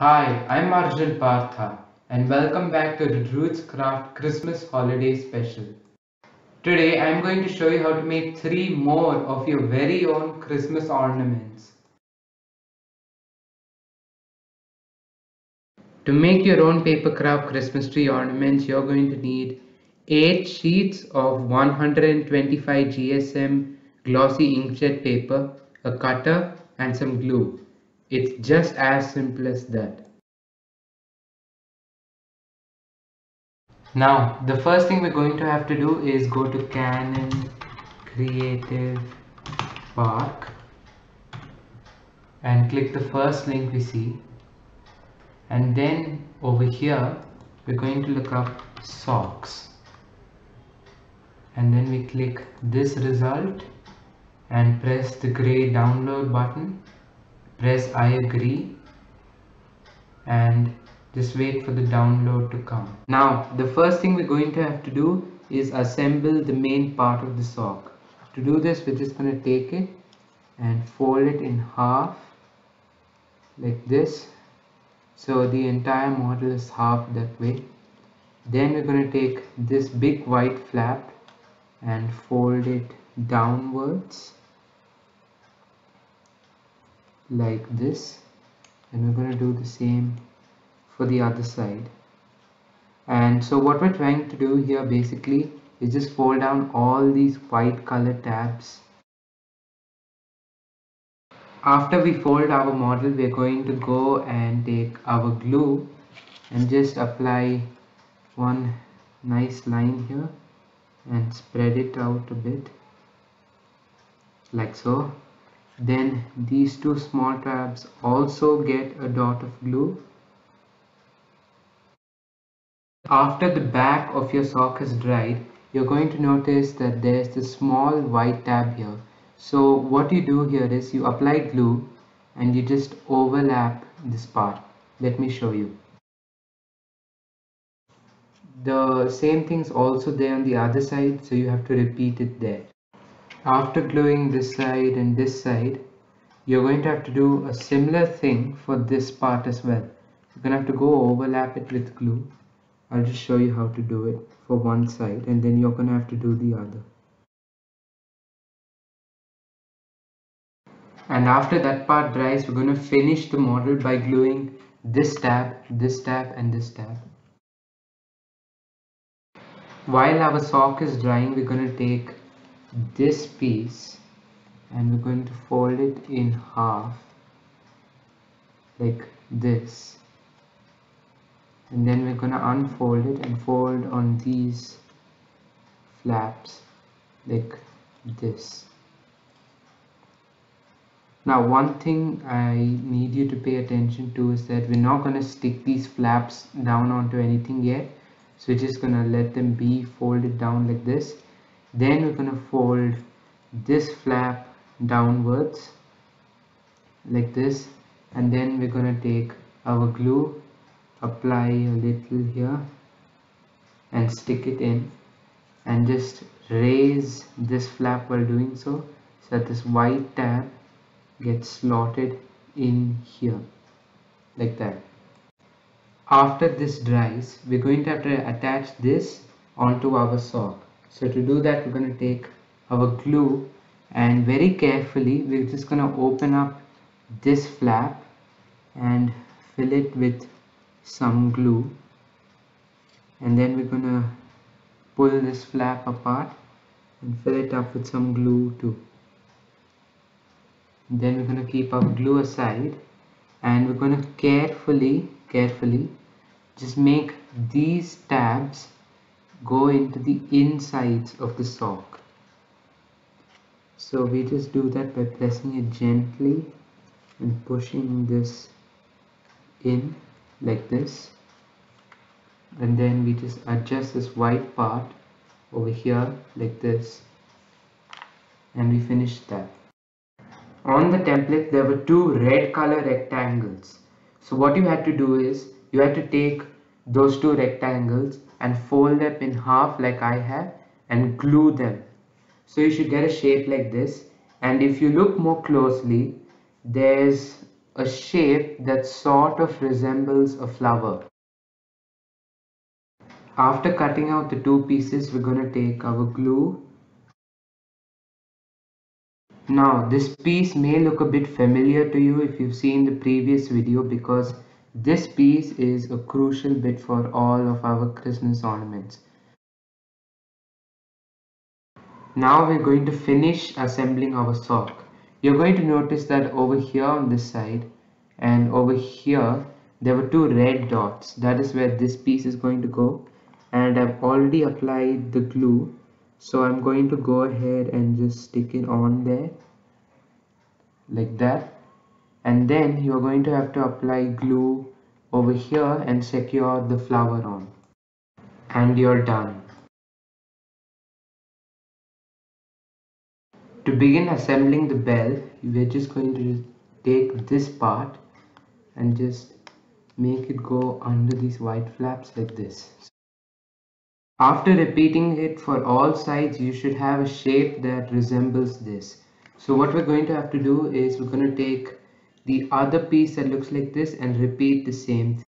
Hi, I'm Arjun Partha and welcome back to the Druid's Craft Christmas Holiday Special. Today I'm going to show you how to make 3 more of your very own Christmas ornaments. To make your own paper craft Christmas tree ornaments, you're going to need 8 sheets of 125 GSM glossy inkjet paper, a cutter and some glue. It's just as simple as that. Now, the first thing we're going to have to do is go to Canon Creative Park and click the first link we see, and then over here we're going to look up socks, and then we click this result and press the gray download button, press I agree, and just wait for the download to come. Now the first thing we're going to have to do is assemble the main part of the sock. To do this, we're just going to take it and fold it in half like this, so the entire model is half that way. Then we're going to take this big white flap and fold it downwards like this, and we're going to do the same for the other side. And so what we're trying to do here basically is just fold down all these white color tabs. After we fold our model, we're going to go and take our glue and just apply one nice line here and spread it out a bit like so. Then these two small tabs also get a dot of glue. After the back of your sock is dried, you're going to notice that there's this small white tab here. So what you do here is you apply glue and you just overlap this part. Let me show you. The same thing's also there on the other side, so you have to repeat it there. After gluing this side and this side, you're going to have to do a similar thing for this part as well. You're going to have to go overlap it with glue. I'll just show you how to do it for one side, and then you're going to have to do the other. And after that part dries, we're going to finish the model by gluing this tab, this tab and this tab. While our sock is drying, we're going to take this piece and we're going to fold it in half like this, and then we're going to unfold it and fold on these flaps like this. Now one thing I need you to pay attention to is that we're not going to stick these flaps down onto anything yet, so we're just going to let them be folded down like this. Then we're going to fold this flap downwards like this, and then we're going to take our glue, apply a little here and stick it in, and just raise this flap while doing so that this white tab gets slotted in here like that. After this dries, we're going to have to attach this onto our sock. So to do that, we're going to take our glue and very carefully we're just going to open up this flap and fill it with some glue, and then we're going to pull this flap apart and fill it up with some glue too. Then we're going to keep our glue aside and we're going to carefully just make these tabs go into the insides of the sock. So we just do that by pressing it gently and pushing this in like this, and then we just adjust this white part over here like this, and we finish that. On the template there were 2 red color rectangles, so what you had to do is you had to take those 2 rectangles and fold them in half like I have and glue them. So you should get a shape like this, and if you look more closely, there's a shape that sort of resembles a flower. After cutting out the two pieces, we're going to take our glue. Now this piece may look a bit familiar to you if you've seen the previous video, because this piece is a crucial bit for all of our Christmas ornaments. Now we're going to finish assembling our sock. You're going to notice that over here on this side and over here there were two red dots. That is where this piece is going to go, and I've already applied the glue, so I'm going to go ahead and just stick it on there like that, and then you're going to have to apply glue over here and secure the flower on, and you're done. To begin assembling the bell, we're just going to take this part and just make it go under these white flaps like this. After repeating it for all sides, you should have a shape that resembles this. So what we're going to have to do is we're going to take the other piece that looks like this and repeat the same thing.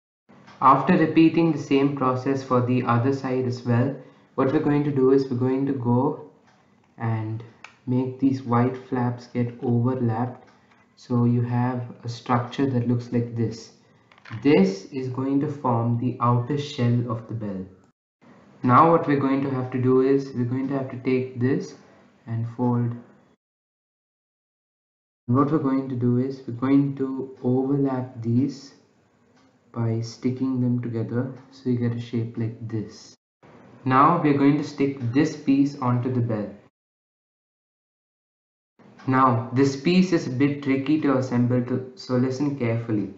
After repeating the same process for the other side as well, what we're going to do is we're going to go and make these white flaps get overlapped, so you have a structure that looks like this. This is going to form the outer shell of the bell. Now what we're going to have to do is we're going to have to take this and fold. What we're going to do is we're going to overlap these by sticking them together so you get a shape like this. Now we're going to stick this piece onto the bell. Now this piece is a bit tricky to assemble, so listen carefully.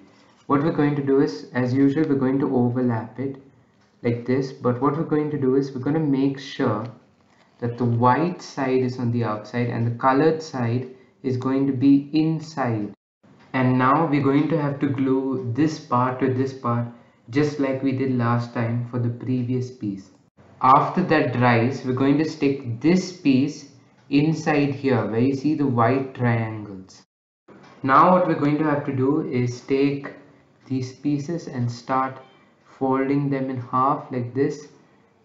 What we're going to do is, as usual, we're going to overlap it like this, but what we're going to do is we're going to make sure that the white side is on the outside and the colored side is going to be inside. And now we're going to have to glue this part to this part just like we did last time for the previous piece. After that dries, we're going to stick this piece inside here where you see the white triangles. Now what we're going to have to do is take these pieces and start folding them in half like this,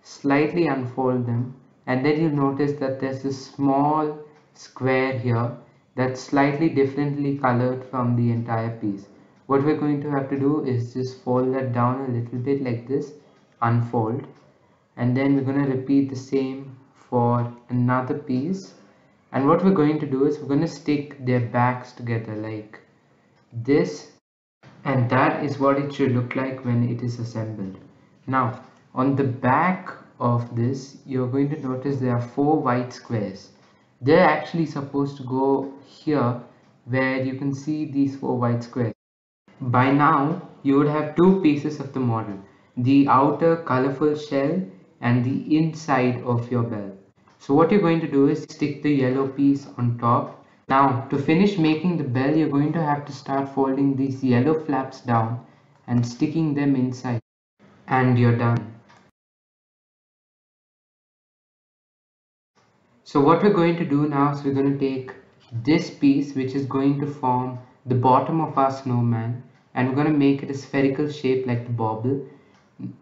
slightly unfold them, and then you'll notice that there's a small square here that's slightly differently colored from the entire piece. What we're going to have to do is just fold that down a little bit like this, unfold, and then we're going to repeat the same for another piece. And what we're going to do is we're going to stick their backs together like this, and that is what it should look like when it is assembled. Now on the back of this, you're going to notice there are four white squares. They're actually supposed to go here where you can see these four white squares. By now you would have two pieces of the model, the outer colorful shell and the inside of your bell. So what you're going to do is stick the yellow piece on top. Now to finish making the bell, you're going to have to start folding these yellow flaps down and sticking them inside, and you're done. So what we're going to do now is we're going to take this piece, which is going to form the bottom of our snowman, and we're going to make it a spherical shape like the bauble.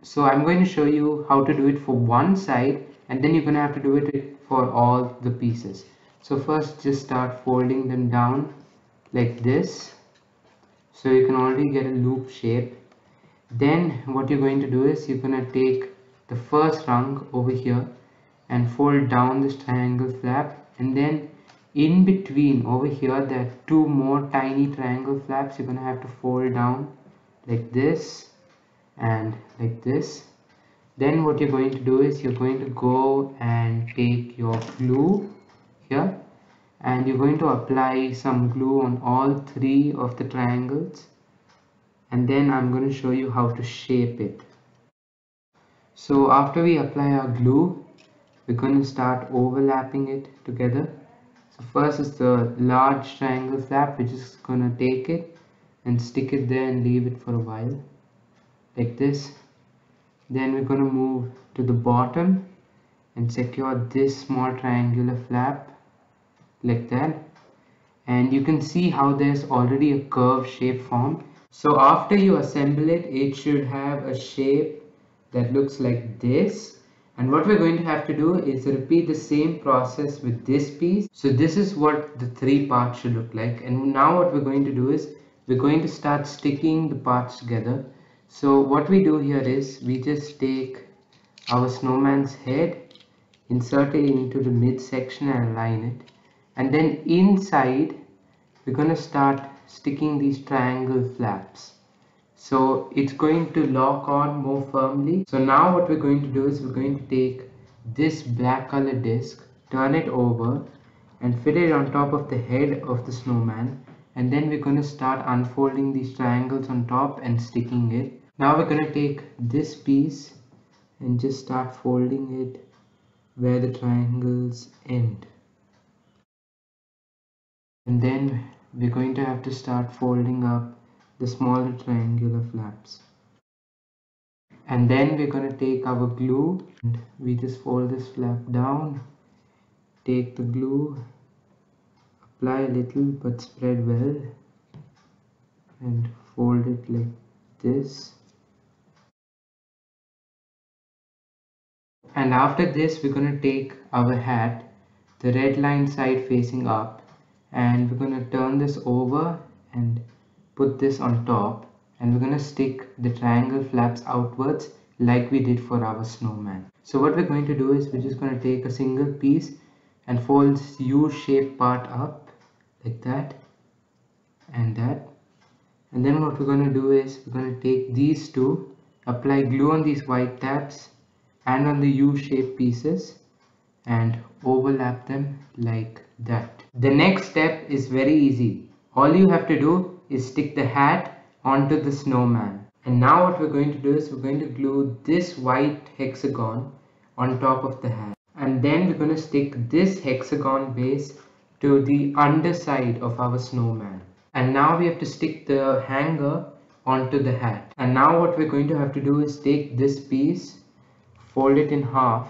So I'm going to show you how to do it for one side, and then you're going to have to do it for all the pieces. So first just start folding them down like this, so you can already get a loop shape. Then what you're going to do is you're going to take the first rung over here and fold down this triangle flap, and then in between over here there are two more tiny triangle flaps. You're going to have to fold down like this and like this. Then what you're going to do is you're going to go and take your glue here, and you're going to apply some glue on all three of the triangles, and then I'm going to show you how to shape it. So after we apply our glue, we're going to start overlapping it together. So first is the large triangle flap, which is going to take it and stick it there and leave it for a while like this. Then we're going to move to the bottom and secure this small triangular flap like that, and you can see how there's already a curve shape formed. So after you assemble it, it should have a shape that looks like this. And what we're going to have to do is repeat the same process with this piece. So this is what the three parts should look like. And now what we're going to do is we're going to start sticking the parts together. So what we do here is we just take our snowman's head, insert it into the midsection and align it. And then inside we're going to start sticking these triangle flaps. So it's going to lock on more firmly. So now what we're going to do is we're going to take this black color disc, turn it over and fit it on top of the head of the snowman, and then we're going to start unfolding these triangles on top and sticking it. Now we're going to take this piece and just start folding it where the triangles end. And then we're going to have to start folding up the smaller triangular flaps. And then we're going to take our glue and we just fold this flap down, take the glue, apply a little but spread well, and fold it like this. And after this we're going to take our hat, the red line side facing up, and we're going to turn this over and put this on top, and we're going to stick the triangle flaps outwards like we did for our snowman. So what we're going to do is we're just going to take a single piece and fold this U-shaped part up like that and that. And then what we're going to do is we're going to take these two, apply glue on these white tabs and on the U-shaped pieces and overlap them like that. The next step is very easy. All you have to do is stick the hat onto the snowman. And now what we're going to do is we're going to glue this white hexagon on top of the hat. And then we're going to stick this hexagon base to the underside of our snowman. And now we have to stick the hanger onto the hat. And now what we're going to have to do is take this piece, fold it in half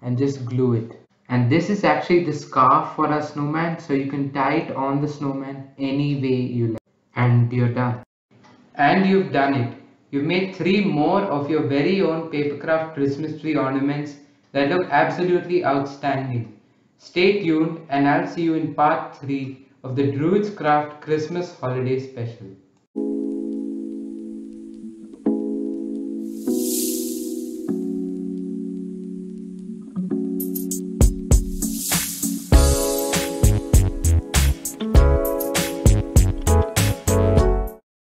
and just glue it. And this is actually the scarf for our snowman, so you can tie it on the snowman any way you like. And you're done. And you've done it. You've made 3 more of your very own papercraft Christmas tree ornaments that look absolutely outstanding. Stay tuned and I'll see you in part 3 of the Druid's Craft Christmas Holiday Special.